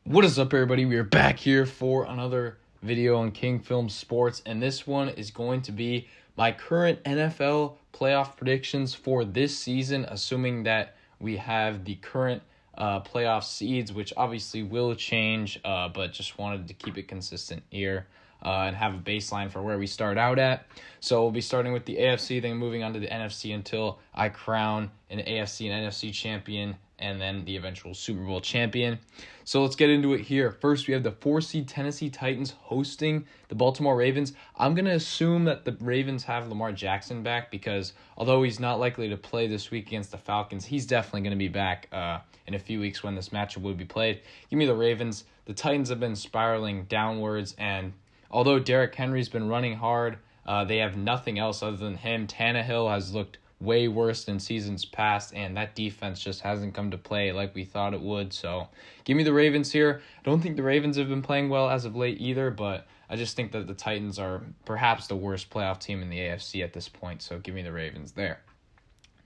What is up, everybody? We are back here for another video on King Film Sports, and this one is going to be my current NFL playoff predictions for this season, assuming that we have the current playoff seeds, which obviously will change, but just wanted to keep it consistent here and have a baseline for where we start out at. So we'll be starting with the AFC, then moving on to the NFC until I crown an AFC and NFC champion, and then the eventual Super Bowl champion. So let's get into it here. First, we have the 4-seed Tennessee Titans hosting the Baltimore Ravens. I'm going to assume that the Ravens have Lamar Jackson back because although he's not likely to play this week against the Falcons, he's definitely going to be back in a few weeks when this matchup will be played. Give me the Ravens. The Titans have been spiraling downwards, and although Derrick Henry's been running hard, they have nothing else other than him. Tannehill has looked way worse than seasons past, and that defense just hasn't come to play like we thought it would. So give me the Ravens here. I don't think the Ravens have been playing well as of late either, but I just think that the Titans are perhaps the worst playoff team in the AFC at this point, so give me the Ravens there.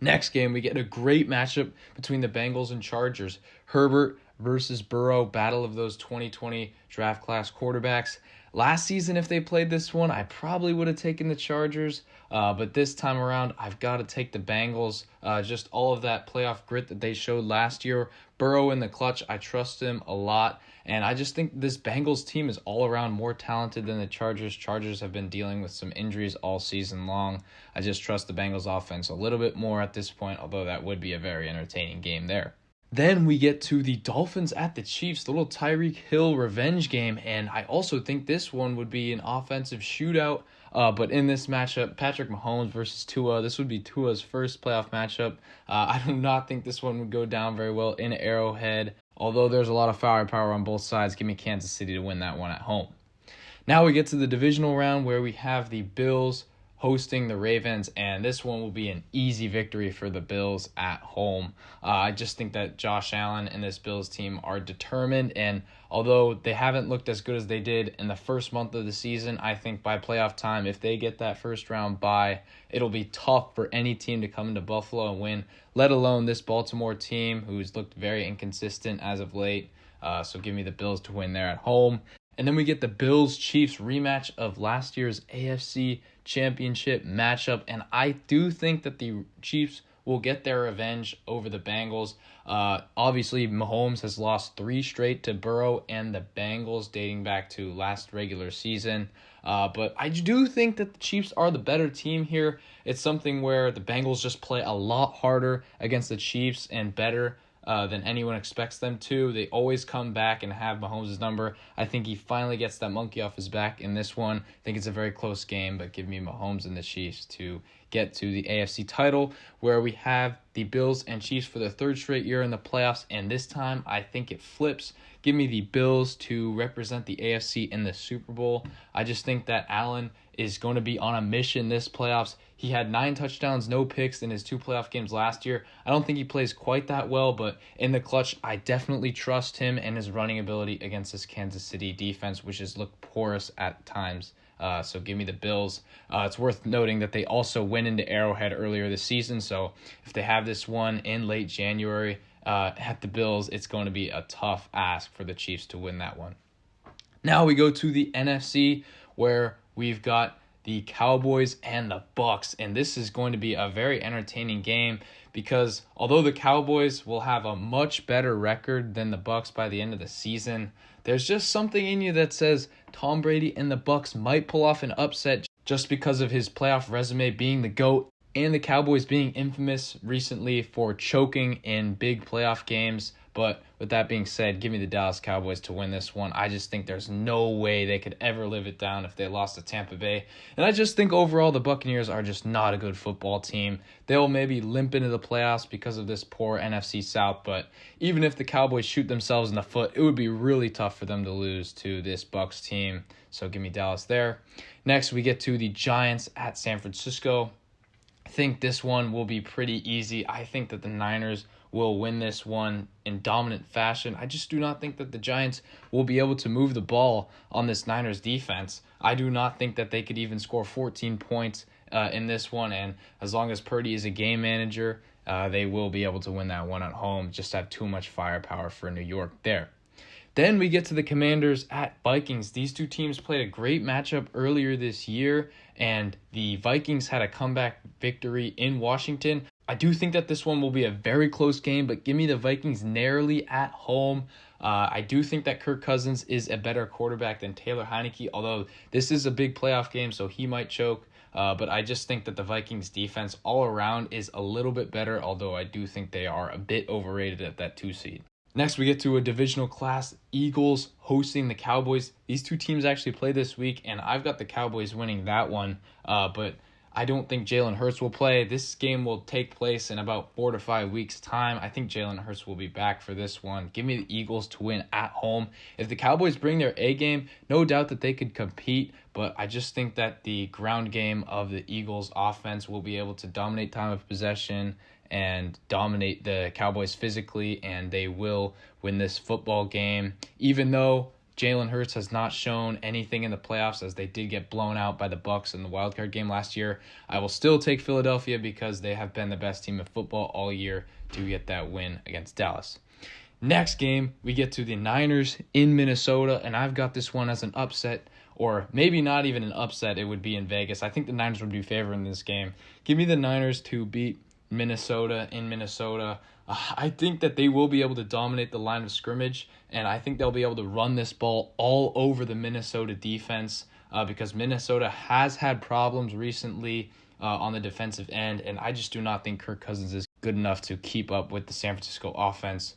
Next game, we get a great matchup between the Bengals and Chargers. Herbert versus Burrow, battle of those 2020 draft class quarterbacks. Last season, if they played this one, I probably would have taken the Chargers, but this time around, I've got to take the Bengals. Just all of that playoff grit that they showed last year. Burrow in the clutch, I trust him a lot, and I just think this Bengals team is all around more talented than the Chargers. Chargers have been dealing with some injuries all season long. I just trust the Bengals offense a little bit more at this point, although that would be a very entertaining game there. Then we get to the Dolphins at the Chiefs, the little Tyreek Hill revenge game, and I also think this one would be an offensive shootout. But in this matchup, Patrick Mahomes versus Tua, this would be Tua's first playoff matchup. I do not think this one would go down very well in Arrowhead, although there's a lot of firepower on both sides. Give me Kansas City to win that one at home. Now we get to the divisional round where we have the Bills hosting the Ravens, and this one will be an easy victory for the Bills at home. I just think that Josh Allen and this Bills team are determined, and although they haven't looked as good as they did in the first month of the season, I think by playoff time, if they get that first round bye, it'll be tough for any team to come into Buffalo and win, let alone this Baltimore team who's looked very inconsistent as of late. So give me the Bills to win there at home. And then we get the Bills-Chiefs rematch of last year's AFC Championship matchup. And I do think that the Chiefs will get their revenge over the Bengals. Obviously, Mahomes has lost 3 straight to Burrow and the Bengals dating back to last regular season. But I do think that the Chiefs are the better team here. It's something where the Bengals just play a lot harder against the Chiefs and better than anyone expects them to. They always come back and have Mahomes' number. I think he finally gets that monkey off his back in this one. I think it's a very close game, but give me Mahomes and the Chiefs to get to the AFC title, where we have the Bills and Chiefs for the 3rd straight year in the playoffs, and this time I think it flips. Give me the Bills to represent the AFC in the Super Bowl. I just think that Allen is going to be on a mission this playoffs. He had 9 touchdowns, no picks in his 2 playoff games last year. I don't think he plays quite that well, but in the clutch, I definitely trust him and his running ability against this Kansas City defense, which has looked porous at times. So give me the Bills. It's worth noting that they also went into Arrowhead earlier this season, so if they have this one in late January at the Bills, it's going to be a tough ask for the Chiefs to win that one. Now we go to the NFC, where we've got the Cowboys and the Bucks, and this is going to be a very entertaining game because although the Cowboys will have a much better record than the Bucks by the end of the season, there's just something in you that says Tom Brady and the Bucks might pull off an upset just because of his playoff resume being the GOAT and the Cowboys being infamous recently for choking in big playoff games. But with that being said, give me the Dallas Cowboys to win this one. I just think there's no way they could ever live it down if they lost to Tampa Bay. And I just think overall the Buccaneers are just not a good football team. They'll maybe limp into the playoffs because of this poor NFC South. But even if the Cowboys shoot themselves in the foot, it would be really tough for them to lose to this Bucs team. So give me Dallas there. Next, we get to the Giants at San Francisco. I think this one will be pretty easy. I think that the Niners will win this one in dominant fashion. I just do not think that the Giants will be able to move the ball on this Niners defense. I do not think that they could even score 14 points in this one, and as long as Purdy is a game manager, they will be able to win that one at home. Just have too much firepower for New York there. Then we get to the Commanders at Vikings. These two teams played a great matchup earlier this year, and the Vikings had a comeback victory in Washington. I do think that this one will be a very close game, but give me the Vikings narrowly at home. I do think that Kirk Cousins is a better quarterback than Taylor Heinicke, although this is a big playoff game, so he might choke. But I just think that the Vikings defense all around is a little bit better, although I do think they are a bit overrated at that 2 seed. Next, we get to a divisional class. Eagles hosting the Cowboys. These two teams actually play this week, and I've got the Cowboys winning that one. But I don't think Jalen Hurts will play. This game will take place in about 4 to 5 weeks' time. I think Jalen Hurts will be back for this one. Give me the Eagles to win at home. If the Cowboys bring their A game, no doubt that they could compete, but I just think that the ground game of the Eagles offense will be able to dominate time of possession and dominate the Cowboys physically, and they will win this football game. Even though Jalen Hurts has not shown anything in the playoffs, as they did get blown out by the Bucs in the wildcard game last year, I will still take Philadelphia because they have been the best team in football all year to get that win against Dallas. Next game, we get to the Niners in Minnesota, and I've got this one as an upset, or maybe not even an upset. It would be in Vegas. I think the Niners would be favored in this game. Give me the Niners to beat Minnesota in Minnesota. I think that they will be able to dominate the line of scrimmage, and I think they'll be able to run this ball all over the Minnesota defense because Minnesota has had problems recently on the defensive end, and I just do not think Kirk Cousins is good enough to keep up with the San Francisco offense.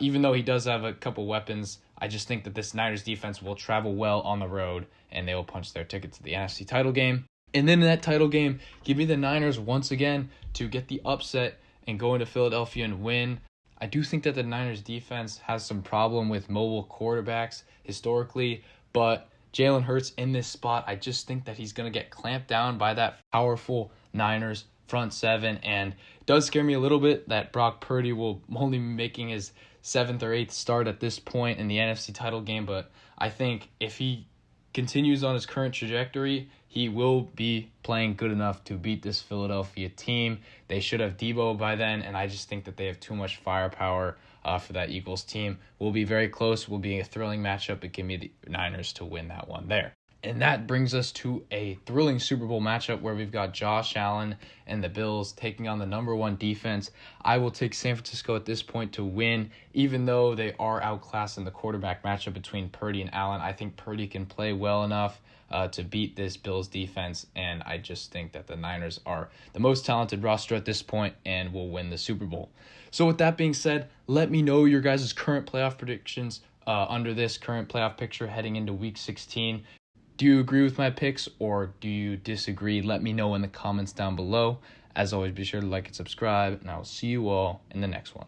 Even though he does have a couple weapons, I just think that this Niners defense will travel well on the road, and they will punch their ticket to the NFC title game. And then in that title game, give me the Niners once again to get the upset and go into Philadelphia and win. I do think that the Niners defense has some problem with mobile quarterbacks historically, but Jalen Hurts in this spot, I just think that he's going to get clamped down by that powerful Niners front seven, and it does scare me a little bit that Brock Purdy will only be making his 7th or 8th start at this point in the NFC title game, but I think if he continues on his current trajectory, he will be playing good enough to beat this Philadelphia team. They should have Debo by then, and I just think that they have too much firepower for that Eagles team. Will be very close. Will be a thrilling matchup, but give me the Niners to win that one there. And that brings us to a thrilling Super Bowl matchup where we've got Josh Allen and the Bills taking on the number 1 defense. I will take San Francisco at this point to win, even though they are outclassed in the quarterback matchup between Purdy and Allen. I think Purdy can play well enough to beat this Bills defense, and I just think that the Niners are the most talented roster at this point and will win the Super Bowl. So with that being said, let me know your guys' current playoff predictions under this current playoff picture heading into Week 16. Do you agree with my picks or do you disagree? Let me know in the comments down below. As always, be sure to like and subscribe, and I will see you all in the next one.